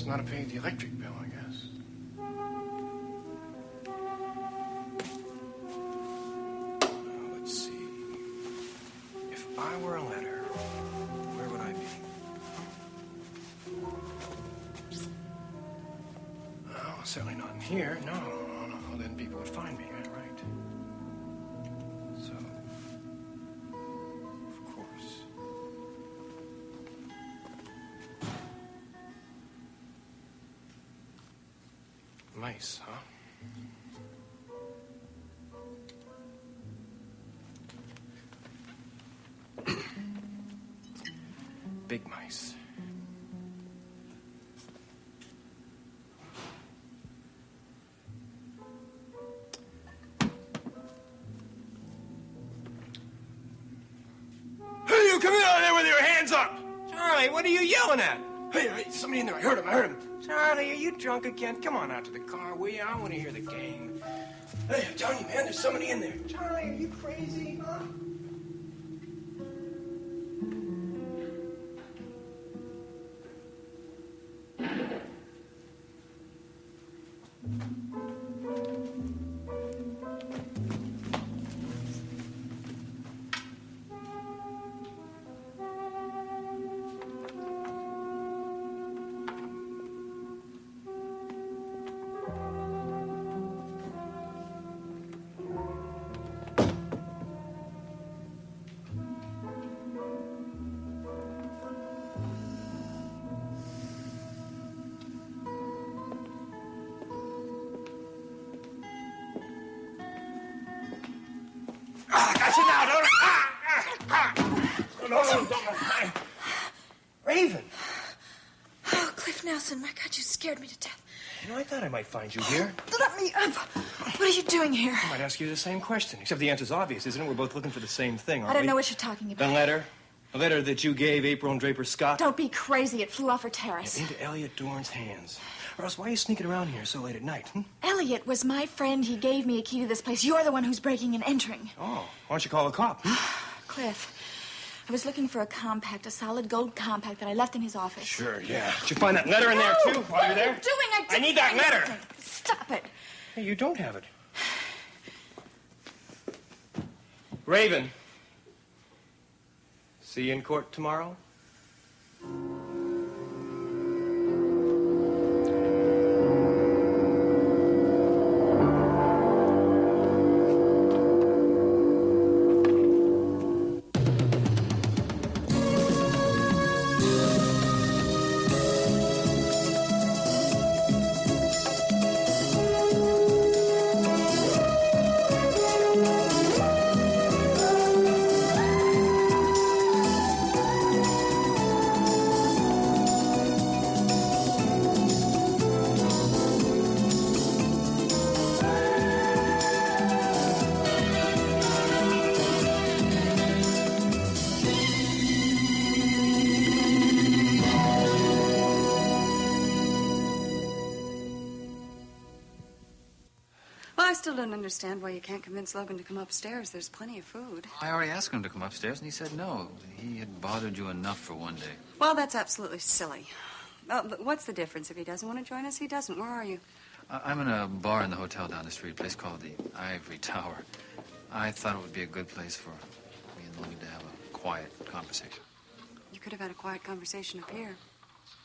Not have paid the electric bill, I guess. Now, let's see. If I were a letter, where would I be? Well, certainly not in here. No. Then people would find me, right? So, of course. Mice, huh? Big mice. Hey, you come in out there with your hands up! Charlie, what are you yelling at? Hey, somebody in there. I heard him. Charlie, are you drunk again? Come on out to the car, will you? I want to hear the game. Hey, I'm telling you, man, there's somebody in there. Charlie, are you crazy, huh? Don't. Raven. Oh, Cliff Nelson, my God, you scared me to death. You know, I thought I might find you here. Let me up. What are you doing here? I might ask you the same question, except the answer's obvious, isn't it? We're both looking for the same thing, aren't we? I don't know what you're talking about. The letter? The letter that you gave April and Draper Scott? Don't be crazy. It flew off her terrace. Into Elliot Dorn's hands. Or else, why are you sneaking around here so late at night? Elliot was my friend. He gave me a key to this place. You're the one who's breaking and entering. Oh, why don't you call a cop? Cliff, I was looking for a compact, a solid gold compact that I left in his office. Sure, yeah. Did you find that letter in there, too, while you're there? What are you doing? I need that letter. Stop it. Hey, you don't have it. Raven. See you in court tomorrow? I still don't understand why you can't convince Logan to come upstairs. There's plenty of food. I already asked him to come upstairs, and he said no. He had bothered you enough for one day. Well, that's absolutely silly. What's the difference? If he doesn't want to join us, he doesn't. Where are you? I'm in a bar in the hotel down the street, a place called the Ivory Tower. I thought it would be a good place for me and Logan to have a quiet conversation. You could have had a quiet conversation up here.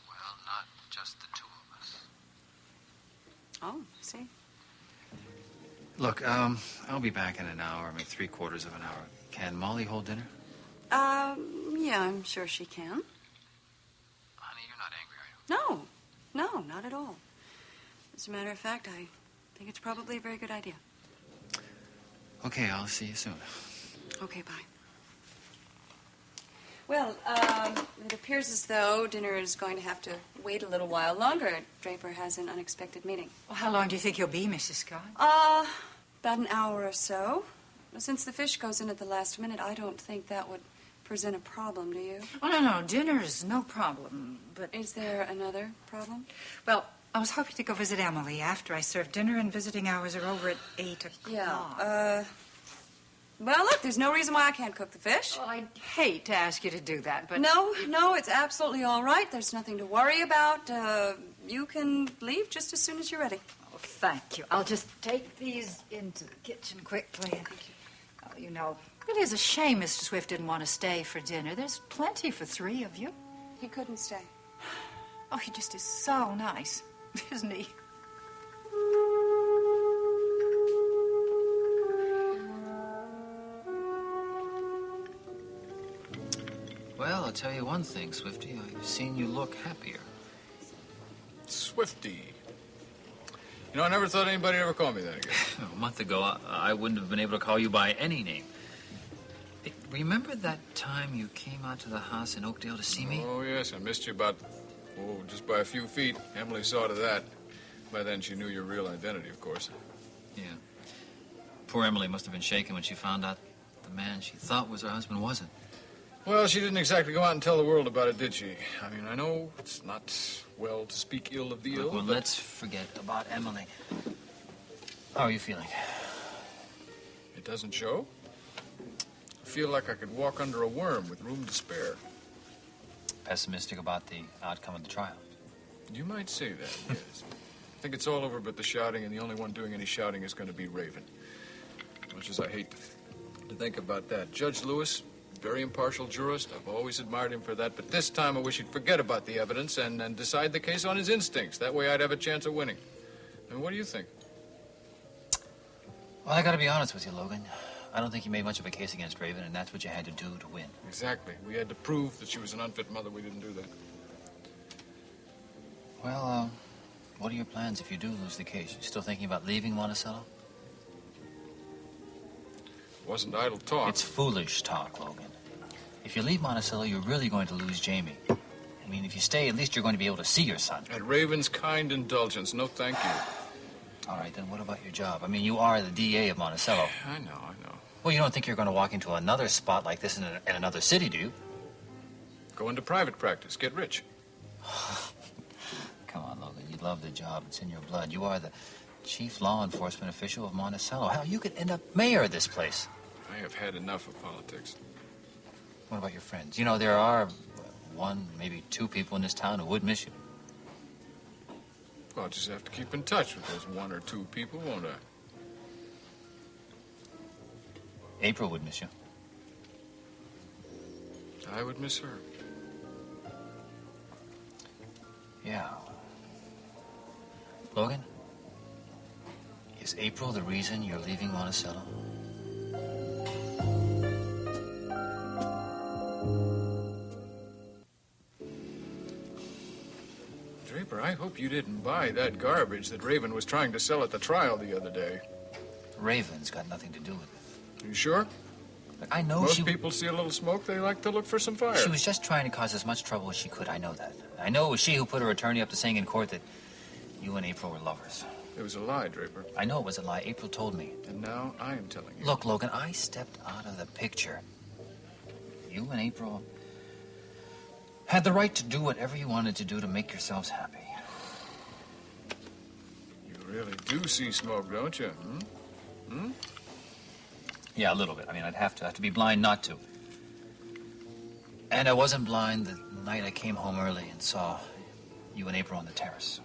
Well, not just the two of us. Oh, I see. Look, I'll be back in an hour, maybe 3/4 of an hour. Can Molly hold dinner? Yeah, I'm sure she can. No, not at all. As a matter of fact, I think it's probably a very good idea. Okay, I'll see you soon. Okay, bye. Well, it appears as though dinner is going to have to wait a little while longer. Draper has an unexpected meeting. Well, how long do you think he'll be, Mrs. Scott? About an hour or so. Since the fish goes in at the last minute, I don't think that would present a problem, do you? Oh, no, dinner is no problem, but... Is there another problem? Well, I was hoping to go visit Emily after I serve dinner, and visiting hours are over at 8 o'clock. Yeah, well, look, there's no reason why I can't cook the fish. Well, I'd hate to ask you to do that, but... No, it's absolutely all right. There's nothing to worry about. You can leave just as soon as you're ready. Oh, thank you. I'll just take these into the kitchen quickly. Thank you. Oh, you know, it is a shame Mr. Swift didn't want to stay for dinner. There's plenty for 3 of you. He couldn't stay. Oh, he just is so nice, isn't he? Well, I'll tell you one thing, Swifty. I've seen you look happier. Swifty. You know, I never thought anybody ever called me that again. A month ago, I wouldn't have been able to call you by any name. Hey, remember that time you came out to the house in Oakdale to see me? Oh, yes. I missed you just by a few feet. Emily saw to that. By then, she knew your real identity, of course. Yeah. Poor Emily must have been shaken when she found out the man she thought was her husband wasn't. Well, she didn't exactly go out and tell the world about it, did she? I mean, I know it's not well to speak ill of the ill, Well, but... let's forget about Emily. How are you feeling? It doesn't show. I feel like I could walk under a worm with room to spare. Pessimistic about the outcome of the trial? You might say that, yes. I think it's all over but the shouting, and the only one doing any shouting is going to be Raven. Much as I hate to think about that. Judge Lewis, very impartial jurist. I've always admired him for that, but this time I wish he'd forget about the evidence and decide the case on his instincts. That way I'd have a chance of winning. And what do you think? Well, I gotta be honest with you, Logan. I don't think you made much of a case against Raven, and that's what you had to do to win. Exactly. We had to prove that she was an unfit mother. We didn't do that. Well, what are your plans if you do lose the case? You still thinking about leaving Monticello? It wasn't idle talk. It's foolish talk, Logan. If you leave Monticello, you're really going to lose Jamie. I mean, if you stay, at least you're going to be able to see your son. At Raven's kind indulgence. No, thank you. All right, then what about your job? I mean, you are the DA of Monticello. I know. Well, you don't think you're going to walk into another spot like this in another city, do you? Go into private practice. Get rich. Come on, Logan. You love the job. It's in your blood. You are the chief law enforcement official of Monticello. Hell, you could end up mayor of this place. I have had enough of politics. What about your friends? You know, there are 1, maybe 2 people in this town who would miss you. Well, I'll just have to keep in touch with those 1 or 2 people, won't I? April would miss you. I would miss her. Yeah. Logan, is April the reason you're leaving Monticello? Draper, I hope you didn't buy that garbage that Raven was trying to sell at the trial the other day. Raven's got nothing to do with it. Are you sure? Look, I know Most people see a little smoke, they like to look for some fire. She was just trying to cause as much trouble as she could. I know that. I know it was she who put her attorney up to saying in court that you and April were lovers. It was a lie, Draper. I know it was a lie. April told me. And now I am telling you. Look, Logan, I stepped out of the picture. You and April had the right to do whatever you wanted to do to make yourselves happy. You really do see smoke, don't you? Hmm? Yeah, a little bit. I mean, I'd have to be blind not to. And I wasn't blind the night I came home early and saw you and April on the terrace.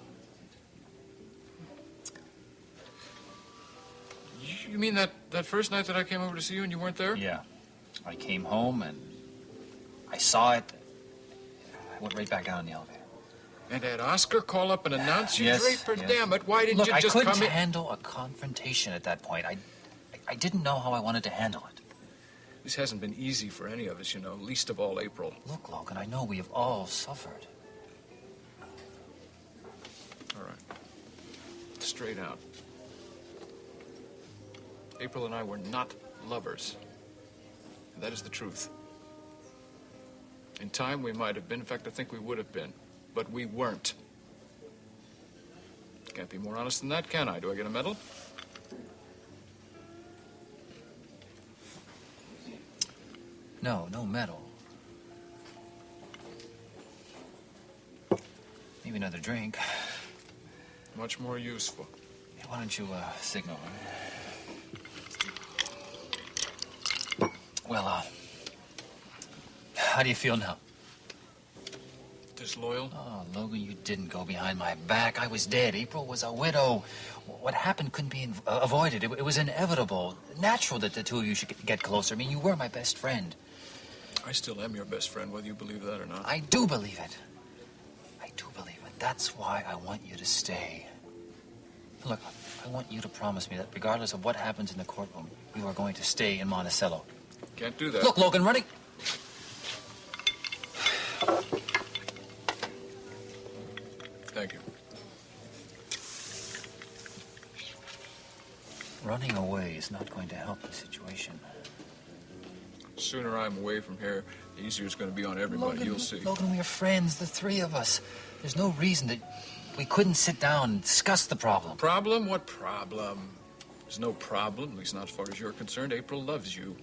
You mean that first night that I came over to see you and you weren't there? Yeah. I came home and I saw it. I went right back down in the elevator. And had Oscar call up and announce you? Yes, Draper, yes. damn it, why didn't you just I come couldn't in? handle a confrontation at that point. I didn't know how I wanted to handle it. This hasn't been easy for any of us, you know, least of all April. Look, Logan, I know we have all suffered. All right. Straight out. April and I were not lovers. And that is the truth. In time, we might have been. In fact, I think we would have been. But we weren't. Can't be more honest than that, can I? Do I get a medal? No, no medal. Maybe another drink. Much more useful. Hey, why don't you, signal? Well, how do you feel now? Disloyal? Oh, Logan, you didn't go behind my back. I was dead. April was a widow. What happened couldn't be avoided. It was inevitable. Natural that the two of you should get closer. I mean, you were my best friend. I still am your best friend, whether you believe that or not. I do believe it. I do believe it. That's why I want you to stay. Look, I want you to promise me that regardless of what happens in the courtroom, you are going to stay in Monticello. Can't do that. Look, Logan, running... Thank you. Running away is not going to help the situation. The sooner I'm away from here, the easier it's going to be on everybody. Logan, You'll see. Logan, we are friends, the three of us. There's no reason that we couldn't sit down and discuss the problem. Problem? What problem? There's no problem, at least not as far as you're concerned. April loves you.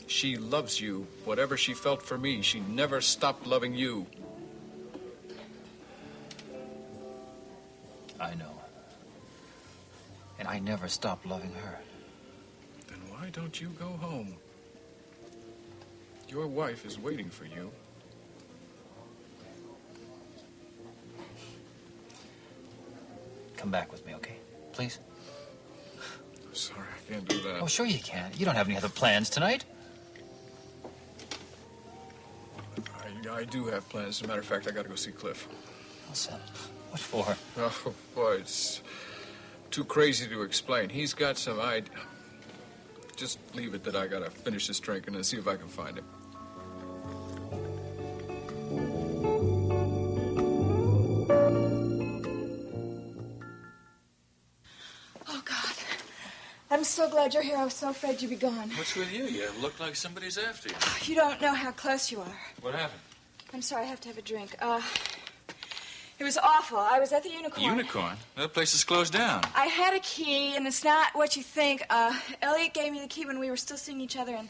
She loves you. Whatever she felt for me, she never stopped loving you. I know. And I never stopped loving her. Then why don't you go home? Your wife is waiting for you. Come back with me, okay? Please? I'm sorry, I can't do that. Oh, sure you can. You don't have any other plans tonight. I do have plans. As a matter of fact, I got to go see Cliff. Elsa, what for? Oh, boy, it's too crazy to explain. He's got some idea. Just leave it that I got to finish this drink and then see if I can find him. Oh, God. I'm so glad you're here. I was so afraid you'd be gone. What's with you? You look like somebody's after you. You don't know how close you are. What happened? I'm sorry, I have to have a drink. It was awful. I was at the Unicorn. Unicorn? That place is closed down. I had a key, and it's not what you think. Elliot gave me the key when we were still seeing each other, and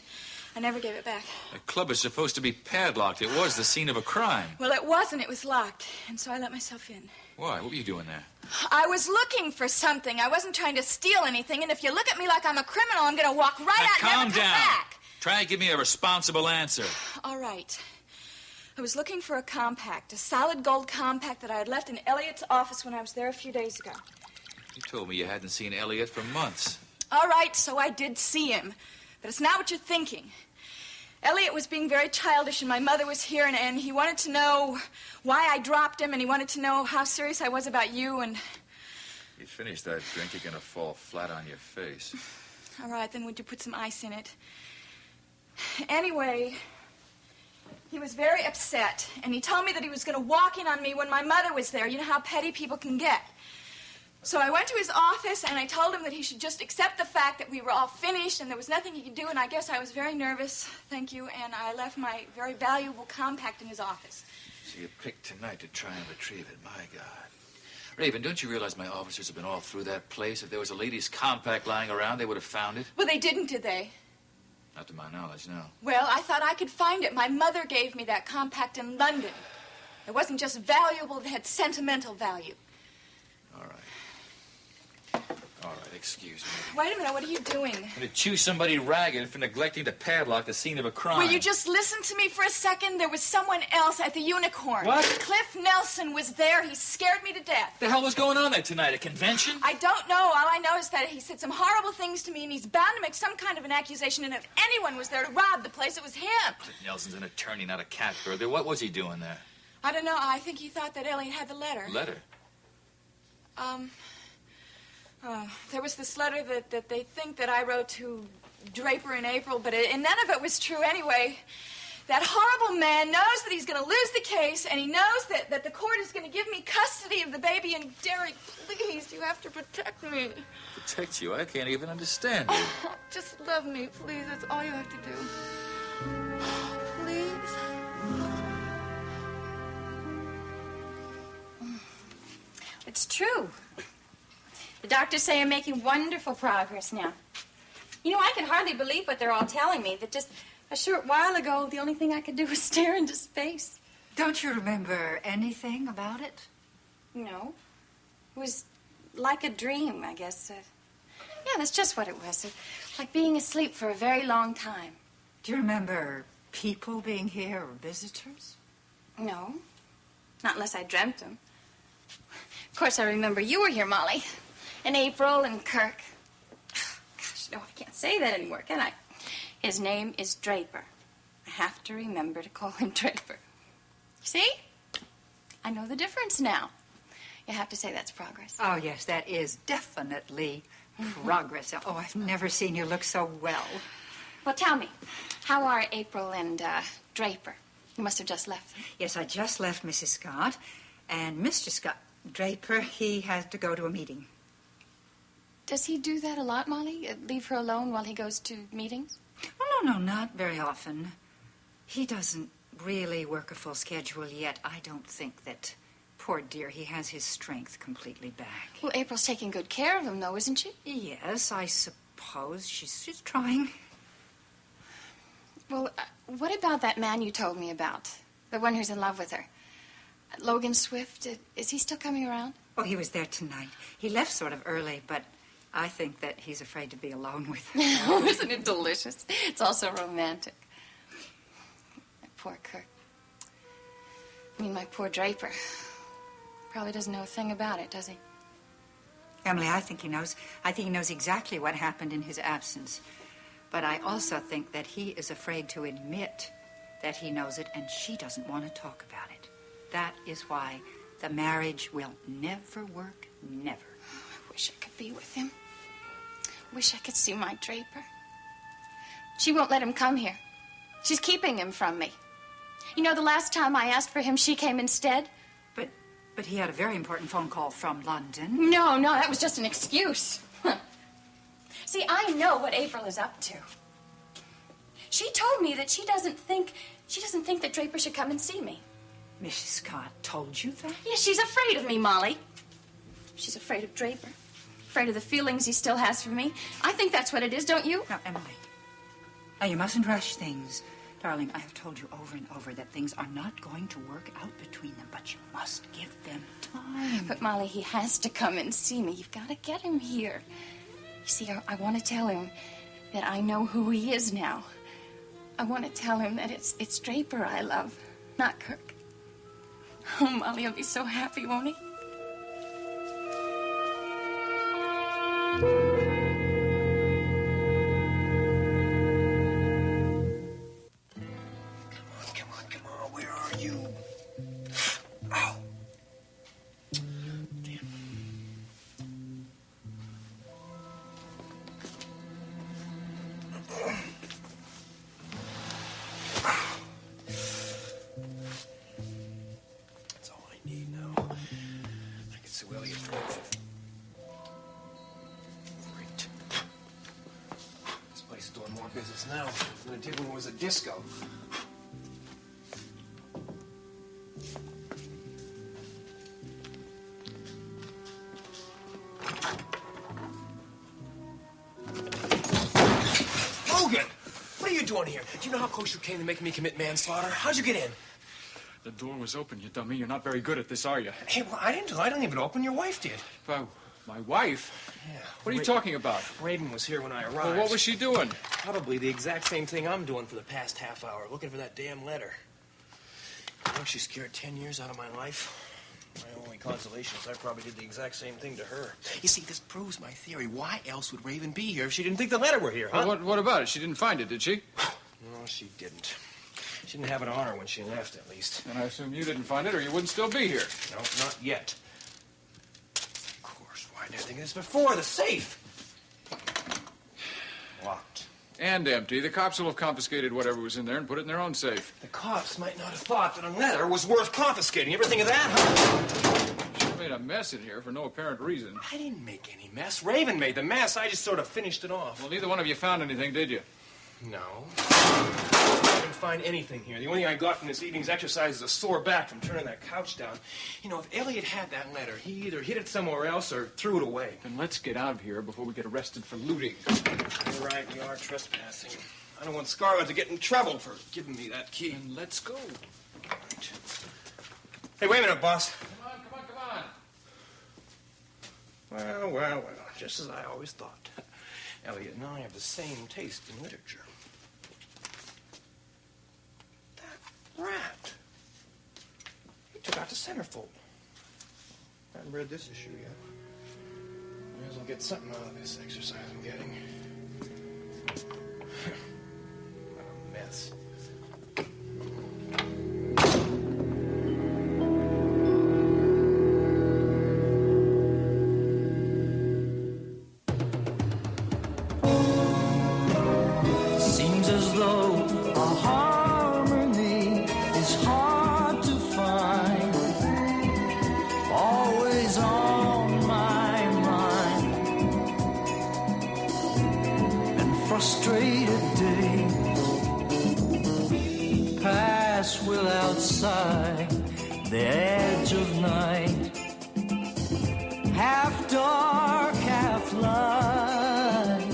I never gave it back. The club is supposed to be padlocked. It was the scene of a crime. Well, it wasn't. It was locked, and so I let myself in. Why? What were you doing there? I was looking for something. I wasn't trying to steal anything, and if you look at me like I'm a criminal, I'm going to walk right out and Calm never come down. back. Try and give me a responsible answer. All right. I was looking for a compact, a solid gold compact that I had left in Elliot's office when I was there a few days ago. You told me you hadn't seen Elliot for months. All right, so I did see him, but it's not what you're thinking. Elliot was being very childish, and my mother was here, and he wanted to know why I dropped him, and he wanted to know how serious I was about you, and... You finish that drink, you're going to fall flat on your face. All right, then would you put some ice in it? Anyway, he was very upset, and he told me that he was going to walk in on me when my mother was there. You know how petty people can get. So I went to his office, and I told him that he should just accept the fact that we were all finished and there was nothing he could do, and I guess I was very nervous, thank you, and I left my very valuable compact in his office. So you picked tonight to try and retrieve it. My God. Raven, don't you realize my officers have been all through that place? If there was a lady's compact lying around, they would have found it. Well, they didn't, did they? Not to my knowledge, no. Well, I thought I could find it. My mother gave me that compact in London. It wasn't just valuable, it had sentimental value. All right. All right, excuse me. Wait a minute, what are you doing? I'm going to chew somebody ragged for neglecting to padlock the scene of a crime. Will you just listen to me for a second? There was someone else at the Unicorn. What? Cliff Nelson was there. He scared me to death. What the hell was going on there tonight? A convention? I don't know. All I know is that he said some horrible things to me, and he's bound to make some kind of an accusation, and if anyone was there to rob the place, it was him. Cliff Nelson's an attorney, not a cat burglar. What was he doing there? I don't know. I think he thought that Elliot had the letter. Letter? There was this letter that they think that I wrote to Draper in April, but none of it was true anyway. That horrible man knows that he's going to lose the case, and he knows that the court is going to give me custody of the baby. And Derek, please, you have to protect me. Protect you? I can't even understand you. Oh, just love me, please. That's all you have to do. Please. It's true. The doctors say I'm making wonderful progress now. You know, I can hardly believe what they're all telling me, that just a short while ago, the only thing I could do was stare into space. Don't you remember anything about it? No. It was like a dream, I guess. Yeah, that's just what it was. Like being asleep for a very long time. Do you remember people being here or visitors? No. Not unless I dreamt them. Of course, I remember you were here, Molly. And April and Kirk. Gosh, no, I can't say that anymore, can I? His name is Draper. I have to remember to call him Draper. See? I know the difference now. You have to say that's progress. Oh, yes, that is definitely progress. Oh, I've never seen you look so well. Well, tell me, how are April and Draper? You must have just left them. Yes, I just left Mrs. Scott. And Mr. Scott, Draper, he had to go to a meeting. Does he do that a lot, Molly? Leave her alone while he goes to meetings? Oh, no, not very often. He doesn't really work a full schedule yet. I don't think that, poor dear, he has his strength completely back. Well, April's taking good care of him, though, isn't she? Yes, I suppose she's trying. Well, what about that man you told me about? The one who's in love with her? Logan Swift, is he still coming around? Oh, he was there tonight. He left sort of early, but I think that he's afraid to be alone with her. Oh, isn't it delicious? It's also romantic. My poor Kirk. I mean, my poor Draper. Probably doesn't know a thing about it, does he? Emily, I think he knows. I think he knows exactly what happened in his absence. But I also think that he is afraid to admit that he knows it, and she doesn't want to talk about it. That is why the marriage will never work, never. I wish I could be with him. Wish I could see my Draper. She won't let him come here. She's keeping him from me. You know, the last time I asked for him, she came instead. But he had a very important phone call from London. No, that was just an excuse. See, I know what April is up to. She told me that she doesn't think that Draper should come and see me. Mrs. Scott told you that? Yes, she's afraid of me, Molly. She's afraid of Draper. Afraid of the feelings he still has for me. I think that's what it is, don't you? Now, Emily. Now, you mustn't rush things. Darling, I have told you over and over that things are not going to work out between them, but you must give them time. But, Molly, he has to come and see me. You've got to get him here. You see, I want to tell him that I know who he is now. I want to tell him that it's Draper I love, not Kirk. Oh, Molly, he'll be so happy, won't he? Come on. Where are you? Ow. Damn. That's all I need now. I can see Elliot for great. This place is doing more business now than it did when it was a disco. Logan! What are you doing here? Do you know how close you came to making me commit manslaughter? How'd you get in? The door was open, you dummy. You're not very good at this, are you? Hey, well, I didn't leave it open. Your wife did. My wife? Yeah. What are you talking about? Raven was here when I arrived. Well, what was she doing? Probably the exact same thing I'm doing for the past half hour, looking for that damn letter. You know, she scared 10 years out of my life. My only consolation is I probably did the exact same thing to her. You see, this proves my theory. Why else would Raven be here if she didn't think the letter were here, huh? Well, what about it? She didn't find it, did she? No, she didn't. She didn't have it on her when she left, at least. And I assume you didn't find it, or you wouldn't still be here. No, not yet. Of course, why didn't I think of this before? The safe! Locked. And empty. The cops will have confiscated whatever was in there and put it in their own safe. The cops might not have thought that a letter was worth confiscating. You ever think of that, huh? Sure made a mess in here for no apparent reason. I didn't make any mess. Raven made the mess. I just sort of finished it off. Well, neither one of you found anything, did you? No. I didn't find anything here. The only thing I got from this evening's exercise is a sore back from turning that couch down. You know, if Elliot had that letter, he either hid it somewhere else or threw it away. Then let's get out of here before we get arrested for looting. You're right, we are trespassing. I don't want Scarlett to get in trouble for giving me that key. Then let's go. Right. Hey, wait a minute, boss. Come on. Well, just as I always thought. Elliot and I have the same taste in literature. That rat. He took out the centerfold. I haven't read this issue yet. May as well get something out of this exercise I'm getting. What a mess. Seems as though a harmony is hard to find. Always on my mind. And frustrated days pass without sight. The edge of night, half dark, half light.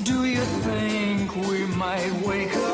Do you think we might wake up